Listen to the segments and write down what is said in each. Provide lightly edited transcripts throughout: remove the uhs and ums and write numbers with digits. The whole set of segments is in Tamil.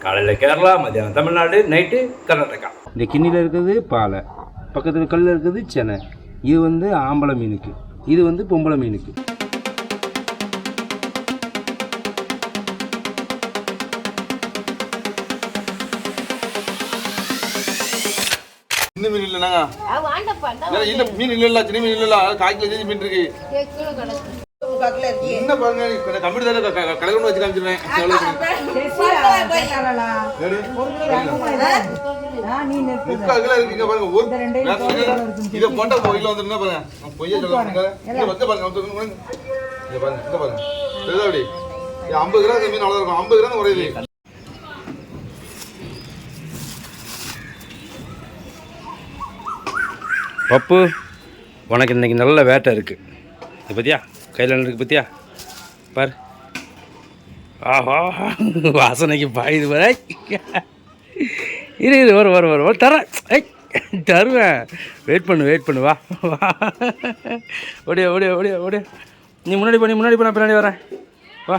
காலையில் கேரளா, மத்தியானம் தமிழ்நாடு, நைட்டு கர்நாடகா. இந்த கிண்ணியில் இருக்கிறது பாலை, பக்கத்தில் கல்லில் இருக்கிறது செனை. இது வந்து ஆம்பளை மீனுக்கு, இது வந்து பொம்பளை மீனுக்கு. இந்த மீன் இல்லைனாங்க இந்த மீன் இல்ல, சின்ன மீன் இல்ல, காய்க்கில மீன் இருக்கு. என்ன பாருங்க, கம்ப்யூட்டர் கலக்கணும் வச்சு காமிச்சிருவேன். இருக்குங்க பாருங்க, இதை போட்டா கோயில வந்துருந்தா பாருங்க, பொய்யா சொல்ல வந்து பாருங்க, இங்க பாருங்க, இங்க பாருங்க, அப்படி 50 கிராம் மீன் அவ்வளவு இருக்கும். 50 கிராம் குறையுது. பப்பு, உனக்கு இன்றைக்கி நல்ல வேட்டை இருக்குது. இது பற்றியா கையில் இருக்குது பற்றியா பார். ஆஹா, வாசனைக்கு பாயுது பாரு. இரு வரும் தரேன். தருவேன், வெயிட் பண்ணு வா. ஓடியா நீ முன்னாடி பண்ணி நான் பின்னாடி வரேன், வா.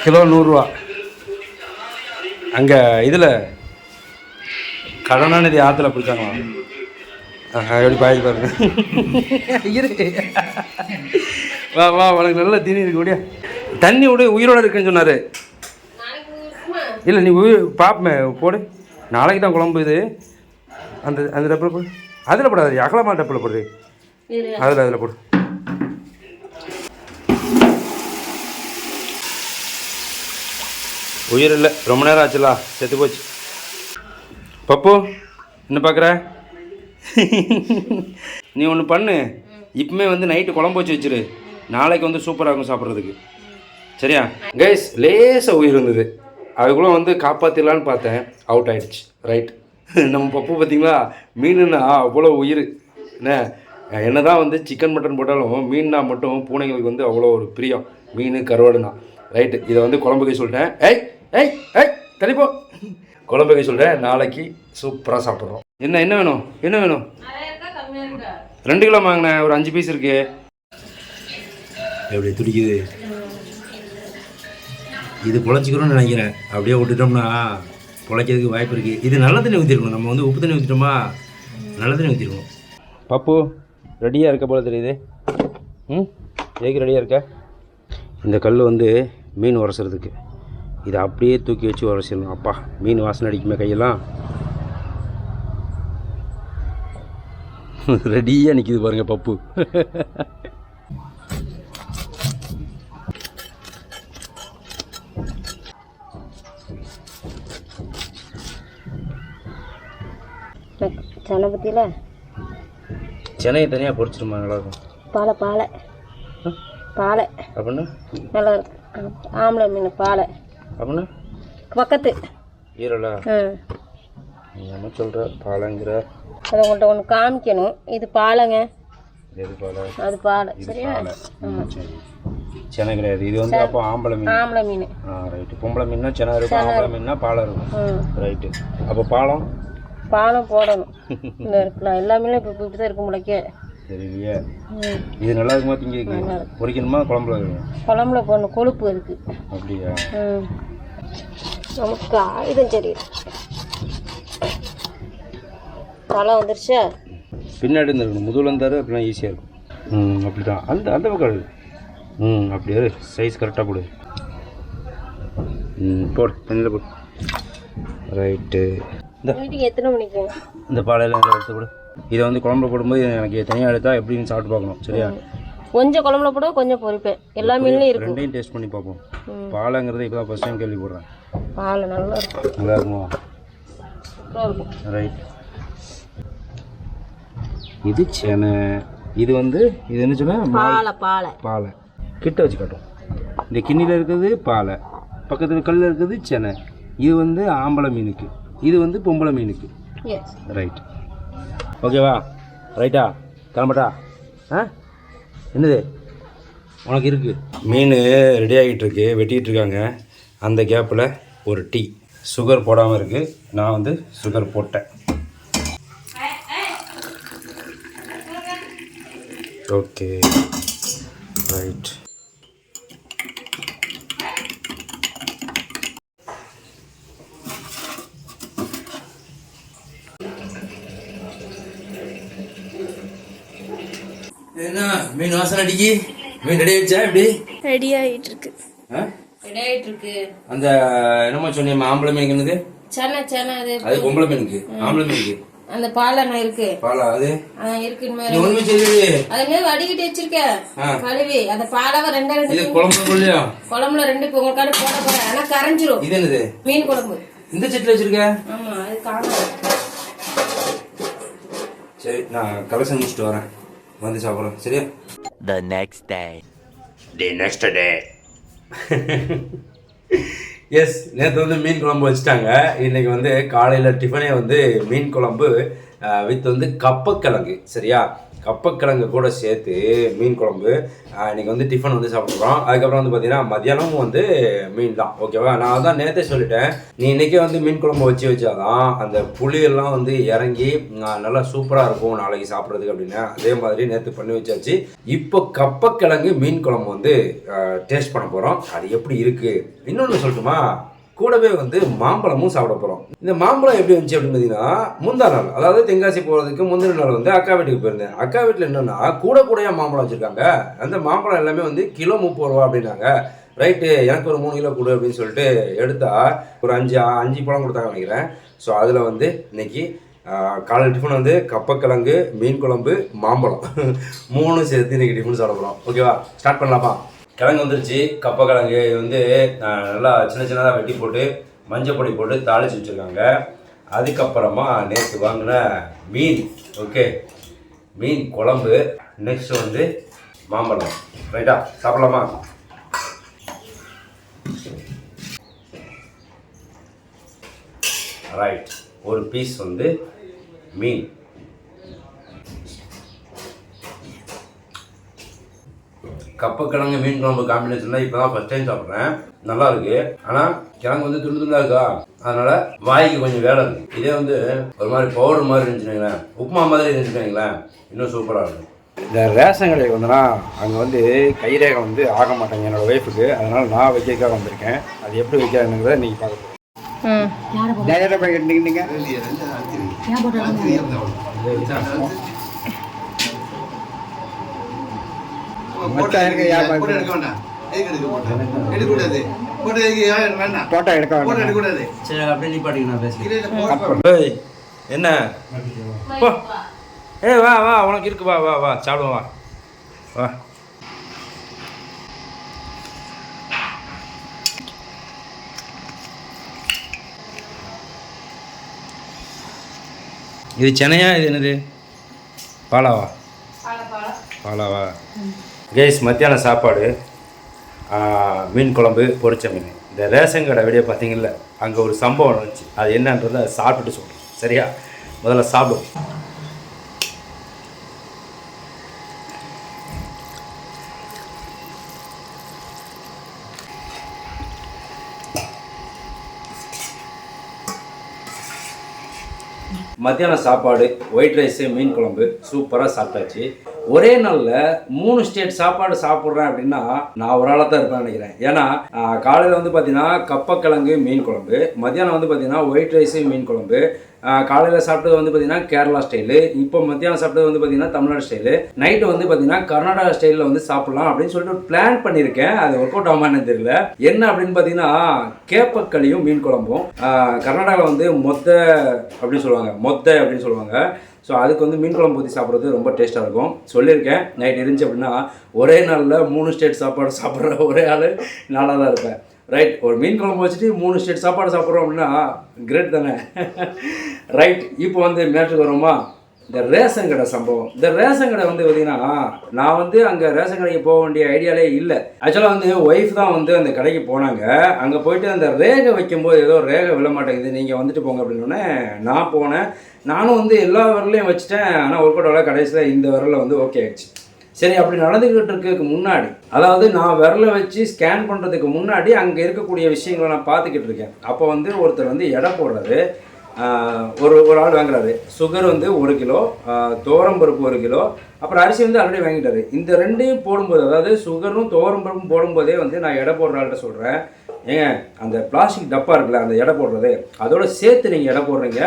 கிலோ 100 ரூபா. அங்கே இதில் கடனாநிதி ஆற்றுல பிடிச்சாங்களா? எப்படி பாயுது பாருங்க. வா உனக்கு நல்ல தீனி இருக்கு. முடியா தண்ணி விடு, உயிரோடு இருக்குன்னு சொன்னார். இல்லை நீ பாப்பமே போடு, நாளைக்கு தான் குழம்பு. இது அந்த டப்பில் போடு, அதில் போடாது, அகலமான டப்பில் போடு, அதில் போடு. உயிர் இல்லை, ரொம்ப நேரம் ஆச்சுலா, செத்து போச்சு. பப்பு என்ன பார்க்குற? நீ ஒன்று பண்ணு, இப்போமே வந்து நைட்டு குழம்பு வச்சு வச்சிரு, நாளைக்கு வந்து சூப்பராக இருக்கும் சாப்பிட்றதுக்கு. சரியா கைஸ்? லேசாக உயிர் இருந்தது, அதுக்குள்ளே வந்து காப்பாற்றிடலான்னு பார்த்தேன், அவுட் ஆகிடுச்சு. ரைட், நம்ம பப்பு பார்த்திங்களா, மீனுன்னா அவ்வளோ உயிர். என்ன தான் வந்து சிக்கன் மட்டன் போட்டாலும் மீன்னா மட்டும் பூனைங்களுக்கு வந்து அவ்வளோ ஒரு பிரியம். மீன் கருவாடுனா. ரைட்டு, இதை வந்து குழம்புக்கை சொல்லிட்டேன். ஏய் தள்ளிப்போ, குழம்புக்கை சொல்கிறேன், நாளைக்கு சூப்பராக சாப்பிட்றோம். என்ன வேணும்? 2 கிலோ வாங்கினேன், ஒரு 5 பீஸ் இருக்கு. எப்படி துடிக்குது இது, பொழைச்சிக்கிறோன்னு நினைக்கிறேன். அப்படியே விட்டுட்டோம்னா பொழைக்கிறதுக்கு வாய்ப்பு இருக்குது. இது நல்ல தண்ணி ஊற்றிருக்கணும், நம்ம வந்து உப்பு தண்ணி ஊற்றிட்டோமா, நல்ல தண்ணி ஊற்றிருக்கணும். பப்பு ரெடியாக இருக்க போல தெரியுது. ஏக்கு ரெடியாக இருக்க? இந்த கல் வந்து மீன் உரசுறதுக்கு, இதை அப்படியே தூக்கி வச்சு உரசிடணும். அப்பா, மீன் வாசனை அடிக்குமே கையெல்லாம். ரெடியாக நிற்கிது பாருங்க பப்பு. சென்னை பற்றியில சென்னையை தனியாக பொரிச்சிருமா? நல்லாயிருக்கும். பாலை அப்படின்னா நல்லா இருக்கு. ஆம்பளை மீன் பாலை அப்படின்னா பக்கத்து ஈரலா? என்ன சொல்கிற பாலைங்கிற? அதை உங்கள்கிட்ட ஒன்று காமிக்கணும். இது பாலைங்க. எது பாலை? அது பாலை. சரியா? சரி, சென்னை கிடையாது இது வந்து. அப்போ ஆம்பளை மீன். ரைட்டு. பொம்பளை மீன்னா சென்னை இருக்கும், ஆம்பளை மீன்னா பாலை இருக்கும். ரைட்டு. அப்போ பாலம் போடணும். இந்த இருக்கலாம் எல்லா மீனும் இப்போ இப்படி தான் இருக்கும் முளைக்க. தெரியலையே. இது நல்லா இருக்குமா? திங்க பொரிக்கணுமா குழம்புல? குழம்புல போடணும், கொழுப்பு இருக்கு. அப்படியா? நமக்கு ஆயுதம் சரி. தலை வந்துருச்சா? பின்னாடி இருந்துருக்கணும், முதுகுல இருந்தாரு அப்படின்னா ஈஸியாக இருக்கும். அப்படி தான் அந்த பக்கம். அப்படியே சைஸ் கரெக்டாக போடு. போடு, தண்ணியில் போடு. ரைட்டு. எத்தனை மணிக்கு இந்த பாலையெல்லாம் எடுத்து போடு. இதை வந்து குழம்புல போடும்போது எனக்கு தனியாக எடுத்தால் எப்படின்னு சாப்பிட்டு பார்க்கணும். சரியா? கொஞ்சம் குழம்புல போட, கொஞ்சம் பொரிப்பேன். எல்லா மீன்லையும் இருக்கும். ரெண்டையும் டேஸ்ட் பண்ணி பார்ப்போம். பாலைங்கிறது இப்போ தான் ஃபஸ்ட் டைம் கேள்விப்படுறேன். பாலை நல்லா இருக்கும். நல்லா இருக்குமா? ரைட். இது செனை. இது வந்து இது என்ன சொன்னால் பாலை கிட்ட வச்சு காட்டும். இந்த கிண்ணியில் இருக்கிறது பாலை, பக்கத்தில் கல்லில் இருக்கிறது செனை. இது வந்து ஆம்பளை மீனுக்கு, இது வந்து பொம்பளை மீனுக்கு. ரைட். ஓகேவா? ரைட்டா? கிளம்பட்டா? என்னது உனக்கு இருக்குது? மீன் ரெடி ஆகிட்டு இருக்கு, வெட்டிகிட்டு இருக்காங்க. அந்த கேப்பில் ஒரு டீ. சுகர் போடாமல் இருக்குது. நான் வந்து சுகர் போட்டேன். Okay right. என்ன மீன் வாசனை அடிக்கி? மீன் ரெடி ஆயிடுச்சா? எப்படி ரெடி ஆயிட்டு இருக்கு? ரெடி ஆயிட்டு இருக்கு. அந்த என்னமோ சொன்னியம்மா ஆம்பளை மீனுக்கு சேனா சேனா அது பொம்பளை மீனுக்கு. ஆம்பளை மீனுக்கு அந்த பாலண்ணா இருக்கு. பாலா அது இருக்கு. ஒண்ணுமே சொல்லி அது மேல வடிகிட்டு வச்சிருக்கேன் கழுவி. அந்த பாலாவை ரெண்டு குழம்பு கொள்ளையா? குழம்புல 2 உங்களுக்கான போட போறேன். ஆனா கரைஞ்சிரும். இது என்னது? மீன் குழம்பு. இந்த செட்டில் வச்சிருக்க? ஆமா அது காணும். சரி நான் கலசம் முடிச்சுட்டு வரேன், வந்து சாப்பிட்றேன். சரியா? The next day. The next day. Yes, நேற்று வந்து மீன் குழம்பு வச்சுட்டாங்க. இன்றைக்கி வந்து காலையில் டிஃபனே வந்து மீன் குழம்பு வித் வந்து கப்பக்கிழங்கு. சரியா? கப்பக்கிழங்கு கூட சேர்த்து மீன் குழம்பு இன்றைக்கி வந்து டிஃபன் வந்து சாப்பிட்றோம். அதுக்கப்புறம் வந்து பார்த்திங்கன்னா மத்தியானமும் வந்து மீன் தான். ஓகேவா? நான் தான் நேற்றே சொல்லிட்டேன், நீ இன்றைக்கே வந்து மீன் குழம்பு வச்சாதான் அந்த புளியெல்லாம் வந்து இறங்கி நல்லா சூப்பராக இருக்கும் நாளைக்கு சாப்பிட்றதுக்கு அப்படின்னு. அதே மாதிரி நேற்று பண்ணி வச்சாச்சு. இப்போ கப்பக்கிழங்கு மீன் குழம்பு வந்து டேஸ்ட் பண்ண போகிறோம். அது எப்படி இருக்குது இன்னொன்று சொல்லட்டுமா? கூடவே வந்து மாம்பழமும் சாப்பிட போகிறோம். இந்த மாம்பழம் எப்படி வந்துச்சு அப்படின்னு பார்த்தீங்கன்னா, முந்தா நாள், அதாவது தென்காசி போகிறதுக்கு முந்தின நாள் வந்து அக்கா வீட்டுக்கு போயிருந்தேன். அக்கா வீட்டில் என்னென்னா கூடையாக மாம்பழம் வச்சுருக்காங்க. அந்த மாம்பழம் எல்லாமே வந்து கிலோ 30 ரூபா அப்படின்னாங்க. ரைட்டு, எனக்கு ஒரு 3 கிலோ கொடு அப்படின்னு சொல்லிட்டு எடுத்தா ஒரு 5 பழம் கொடுத்தாங்க நினைக்கிறேன். ஸோ அதில் வந்து இன்னைக்கு காலை டிஃபன் வந்து கப்பக்கிழங்கு, மீன் குழம்பு, மாம்பழம் 3 சேர்த்து இன்றைக்கி டிஃபன் சாப்பிட போகிறோம். ஓகேவா? ஸ்டார்ட் பண்ணலாமா? கிழங்கு வந்துருச்சு. கப்பக்கிழங்கு வந்து நல்லா சின்ன சின்னதாக வெட்டி போட்டு மஞ்சள் பொடி போட்டு தாளித்து வச்சுருக்காங்க. அதுக்கப்புறமா நேற்று வாங்கின மீன். ஓகே, மீன் குழம்பு. நெக்ஸ்ட் வந்து மாம்பழம். ரைட்டா, சாப்பிடலாமா? ரைட், ஒரு பீஸ் வந்து மீன். கப்பக்கிழங்கு மீன் குழம்பு காம்பினேஷன்லாம் இப்போ தான் ஃபஸ்ட் டைம் சாப்பிட்றேன். நல்லா இருக்கு. ஆனால் கிழங்கு வந்து துண்டு துண்டாக இருக்கா, அதனால வாய்க்கு கொஞ்சம் வேலை இருக்குது. இதே வந்து ஒரு மாதிரி பவுடர் மாதிரி இருந்துச்சுங்களேன், உப்புமா மாதிரி இருந்துச்சுங்களேன், இன்னும் சூப்பராக இருக்கும். இந்த ரேஷன் கடைக்கு வந்தேன்னா அங்கே வந்து கைரேகை வந்து ஆக மாட்டாங்க என்னோடய ஒய்ஃபுக்கு. அதனால் நான் வைக்கிறதுக்காக வந்திருக்கேன். அது எப்படி வைக்கிறதுங்கிறத நீங்கள் பார்க்க என்ன வா வா, உனக்கு இருக்கு, வா வா வா சாப்பிடுவோம், வா வா. இது சென்னையா? இது என்னது? பாலாவா? பாலாவா? கேஸ் மத்தியான சாப்பாடு மீன் குழம்பு, பொரிச்ச மீன். இந்த ரேஷன் கடை வீடியோ பார்த்தீங்கல்ல, அங்கே ஒரு சம்பவம் வந்துச்சு. அது என்னன்றதை சாப்பிட்டுட்டு சொல்கிறேன். சரியா? முதல்ல சாப்பிடும். மத்தியான சாப்பாடு ஒயிட் ரைஸு, மீன் குழம்பு சூப்பராக சாப்பிட்டாச்சு. ஒரே நாளில் 3 ஸ்டேட் சாப்பாடு சாப்பிட்றேன் அப்படின்னா நான் ஒரு ஆளாக தான் இருப்பேன் நினைக்கிறேன். ஏன்னா காலையில் வந்து பார்த்தீங்கன்னா கப்பக்கிழங்கு மீன் குழம்பு, மத்தியானம் வந்து பார்த்தீங்கன்னா ஒயிட் ரைஸு மீன் குழம்பு, காலையில் சாப்பிட்டது வந்து பார்த்தீங்கன்னா கேரளா ஸ்டைலு, இப்போ மத்தியானம் சாப்பிட்டது வந்து பார்த்தீங்கன்னா தமிழ்நாடு ஸ்டைலு, நைட்டு வந்து பார்த்தீங்கன்னா கர்நாடகா ஸ்டைலில் வந்து சாப்பிட்லாம் அப்படின்னு சொல்லிட்டு பிளான் பண்ணியிருக்கேன். அது ஒர்க் அவுட் ஆகுமான்னு தெரியல. என்ன அப்படின்னு பார்த்தீங்கன்னா கேப்பக்களியும் மீன் குழம்பும். கர்நாடகாவில் வந்து மொத்த அப்படின்னு சொல்லுவாங்க. ஸோ அதுக்கு வந்து மீன் குழம்பு ஊற்றி சாப்பிட்றது ரொம்ப டேஸ்ட்டாக இருக்கும். சொல்லியிருக்கேன், நைட் இருந்துச்சு அப்படின்னா ஒரே நாளில் 3 ஸ்டேட் சாப்பாடு சாப்பிட்ற ஒரே ஆள் நானாக தான் இருப்பேன். ரைட், ஒரு மீன் குழம்பு வச்சுட்டு 3 ஸ்டேட் சாப்பாடு சாப்பிட்றோம் அப்படின்னா கிரேட் தானே? ரைட், இப்போ வந்து மேட்ருக்கு வருவோமா? இந்த ரேஷன் கடை சம்பவம். இந்த ரேஷன் கடை வந்து பார்த்தீங்கன்னா நான் வந்து அங்கே ரேஷன் கடைக்கு போக வேண்டிய ஐடியாலே இல்லை. ஆக்சுவலாக வந்து ஒய்ஃப் தான் வந்து அந்த கடைக்கு போனாங்க. அங்கே போயிட்டு அந்த ரேகை வைக்கும்போது ஏதோ ரேகை விழ மாட்டேங்குது, நீங்கள் வந்துட்டு போங்க அப்படின்னோடனே நான் போனேன். நானும் வந்து எல்லா விரலையும் வச்சுட்டேன். ஆனால் ஒர்க் அவுட் ஆகல. கடைசியில் இந்த விரலில் வந்து ஓகே ஆயிடுச்சு. சரி, அப்படி நடந்துக்கிட்டு இருக்கிறதுக்கு முன்னாடி, அதாவது நான் விரலை வச்சு ஸ்கேன் பண்ணுறதுக்கு முன்னாடி அங்கே இருக்கக்கூடிய விஷயங்களை நான் பார்த்துக்கிட்டு இருக்கேன். அப்போ வந்து ஒருத்தர் வந்து எடை போடுறாரு. ஒரு ஆள் வாங்குறாரு. சுகர் வந்து 1 கிலோ, துவரம்பருப்பு 1 கிலோ, அப்புறம் அரிசி வந்து ஆல்ரெடி வாங்கிட்டாரு. இந்த ரெண்டையும் போடும்போது, அதாவது சுகரும் துவரம்பருப்பும் போடும்போதே வந்து நான் எடை போடுற ஆள்கிட்ட சொல்கிறேன், ஏங்க அந்த பிளாஸ்டிக் டப்பா இருக்குல்ல, அந்த எடை போடுறது, அதோட சேர்த்து நீங்கள் எடை போடுறீங்க,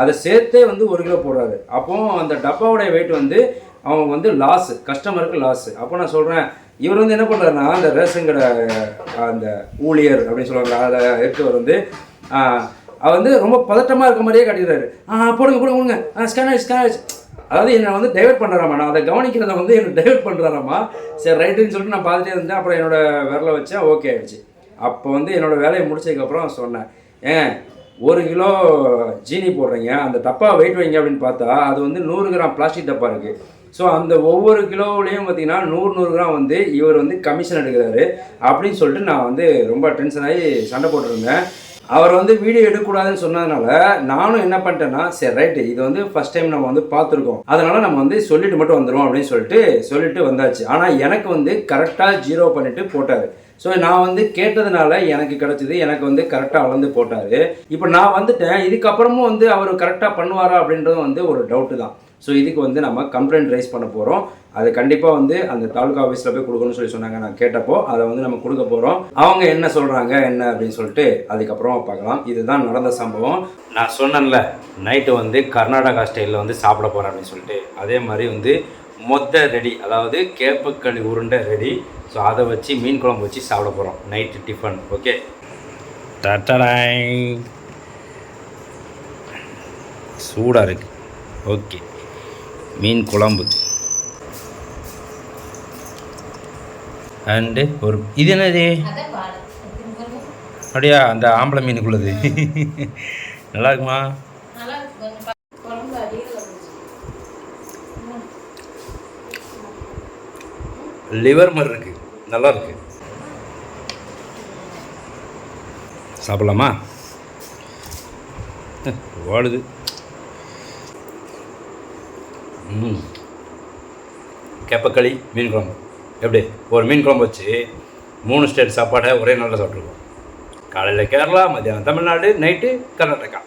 அதை சேர்த்தே வந்து 1 கிலோ போடுறாரு. அப்போ அந்த டப்பாவோடைய வெயிட் வந்து அவங்க வந்து லாஸ், கஸ்டமருக்கு லாஸ். அப்போ நான் சொல்கிறேன், இவர் வந்து என்ன பண்ணுறாருன்னா, அந்த ரேஷன் கடை அந்த ஊழியர் அப்படின்னு சொல்லுவாங்க, அதை இருக்கவர் வந்து அவர் வந்து ரொம்ப பதட்டமாக இருக்க மாதிரியே காட்டிடுறாரு. போடுங்க ஸ்கேன். அதாவது என்னை வந்து டைவர்ட் பண்ணுறாராம்மா, நான் அதை கவனிக்கிறத வந்து என்னை டைவர்ட் பண்ணுறாராம்மா. சரி ரைட்டுன்னு சொல்லிட்டு நான் பார்த்துட்டே இருந்தேன். அப்புறம் என்னோட விரலை வச்சேன், ஓகே ஆகிடுச்சு. அப்போ வந்து என்னோடய வேலையை முடிச்சதுக்கப்புறம் சொன்னேன், 1 கிலோ ஜீனி போடுறீங்க, அந்த டப்பா வெயிட் வைங்க அப்படின்னு பார்த்தா அது வந்து 100 கிராம் பிளாஸ்டிக் டப்பா இருக்குது. ஸோ அந்த ஒவ்வொரு கிலோவிலையும் பார்த்தீங்கன்னா 100 கிராம் வந்து இவர் வந்து கமிஷன் எடுக்கிறாரு அப்படின்னு சொல்லிட்டு நான் வந்து ரொம்ப டென்ஷன் ஆகி சண்டை போட்டுருந்தேன். அவர் வந்து வீடியோ எடுக்கக்கூடாதுன்னு சொன்னதுனால நானும் என்ன பண்ணிட்டேன்னா, சரி ரைட்டு, இது வந்து ஃபஸ்ட் டைம் நம்ம வந்து பார்த்துருக்கோம், அதனால் நம்ம வந்து சொல்லிட்டு மட்டும் வந்துடுவோம் அப்படின்னு சொல்லிட்டு வந்தாச்சு. ஆனால் எனக்கு வந்து கரெக்டாக 0 பண்ணிவிட்டு போட்டார். ஸோ நான் வந்து கேட்டதுனால எனக்கு கிடச்சிது, எனக்கு வந்து கரெக்டாக அளந்து போட்டார். இப்போ நான் வந்துட்டேன், இதுக்கப்புறமும் வந்து அவர் கரெக்டாக பண்ணுவாரா அப்படின்றது வந்து ஒரு டவுட்டு தான். ஸோ இதுக்கு வந்து நம்ம கம்ப்ளைண்ட் ரைஸ் பண்ண போகிறோம். அது கண்டிப்பாக வந்து அந்த தாலுகா ஆஃபீஸில் போய் கொடுக்கணும்னு சொல்லி சொன்னாங்க. நான் கேட்டப்போ அதை வந்து நம்ம கொடுக்க போகிறோம். அவங்க என்ன சொல்கிறாங்க என்ன அப்படின்னு சொல்லிட்டு அதுக்கப்புறம் பார்க்கலாம். இதுதான் நடந்த சம்பவம். நான் சொன்னேன்ல, நைட்டு வந்து கர்நாடகா ஸ்டைலில் வந்து சாப்பிட போகிறேன் அப்படின்னு சொல்லிட்டு, அதே மாதிரி வந்து மொத்த ரெடி, அதாவது கேப்பக்களி உருண்டை ரெடி. ஸோ அதை வச்சு மீன் குழம்பு வச்சு சாப்பிட போகிறோம் நைட்டு டிஃபன். ஓகே, சூடாக இருக்குது. ஓகே, மீன் குழம்பு அண்டு ஒரு இது என்னது அப்படியா, அந்த ஆம்பளை மீனுக்குள்ளது நல்லா இருக்குமா? லிவர் மாதிரி இருக்குது, நல்லா இருக்கு. சாப்பிடலாமா? வாழுது. கேப்பக்களி மீன் குழம்பு எப்படி? ஒரு மீன் குழம்பு வச்சு 3 ஸ்டேட் சாப்பாடை ஒரே நாளில் சாப்பிட்ருக்கோம். காலையில் கேரளா, மத்தியானம் தமிழ்நாடு, நைட்டு கர்நாடகா.